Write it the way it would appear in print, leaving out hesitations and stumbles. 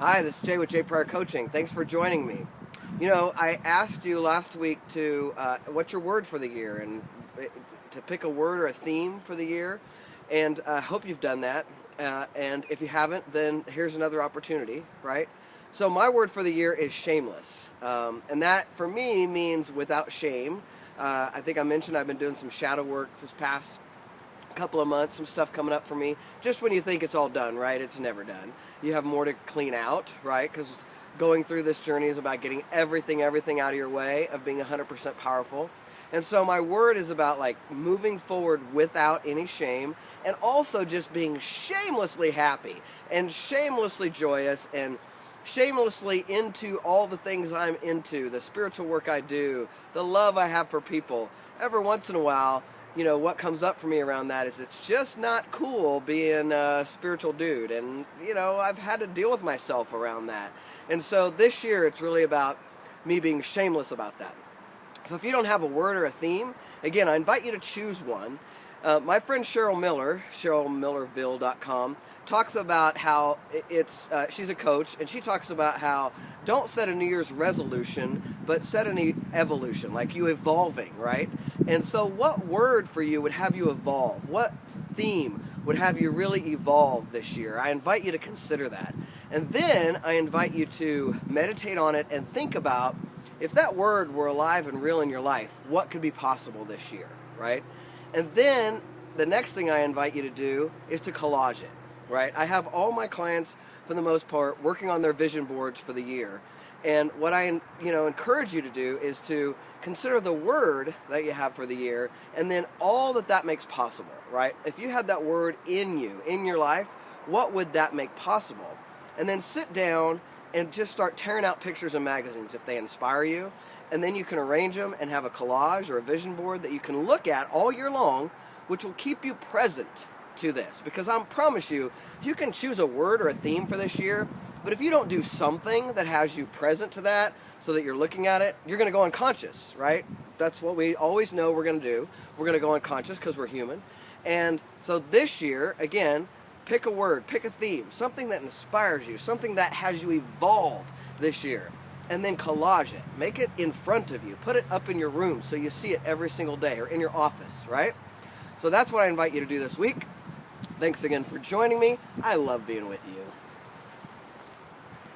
Hi, this is Jay with Jay Pryor Coaching. Thanks for joining me. You know, I asked you last week to what's your word for the year, and to pick a word or a theme for the year, and I hope you've done that. And if you haven't, then here's another opportunity, right? So my word for the year is shameless, and that for me means without shame. I think I mentioned I've been doing some shadow work this past couple of months, some stuff coming up for me. Just when you think it's all done, right? It's never done. You have more to clean out, right? Because going through this journey is about getting everything out of your way, of being 100% powerful. And so my word is about like moving forward without any shame, and also just being shamelessly happy and shamelessly joyous and shamelessly into all the things I'm into, the spiritual work I do, the love I have for people. Every once in a while, you know, what comes up for me around that is it's just not cool being a spiritual dude. And, you know, I've had to deal with myself around that. And so this year it's really about me being shameless about that. So if you don't have a word or a theme, again, I invite you to choose one. My friend Cheryl Miller, CherylMillerville.com, talks about how she's a coach, and she talks about how don't set a New Year's resolution, but set an evolution, like you evolving, right? And so what word for you would have you evolve? What theme would have you really evolve this year? I invite you to consider that. And then I invite you to meditate on it and think about, if that word were alive and real in your life, what could be possible this year, right? And then the next thing I invite you to do is to collage it, right? I have all my clients, for the most part, working on their vision boards for the year. And what I encourage you to do is to consider the word that you have for the year, and then all that makes possible, right? If you had that word in you, in your life, what would that make possible? And then sit down and just start tearing out pictures and magazines if they inspire you. And then you can arrange them and have a collage or a vision board that you can look at all year long, which will keep you present to this. Because I promise you, you can choose a word or a theme for this year, but if you don't do something that has you present to that so that you're looking at it, you're going to go unconscious, right? That's what we always know we're going to do. We're going to go unconscious because we're human. And so this year, again, pick a word, pick a theme, something that inspires you, something that has you evolve this year. And then collage it. Make it in front of you. Put it up in your room so you see it every single day, or in your office, right? So that's what I invite you to do this week. Thanks again for joining me. I love being with you.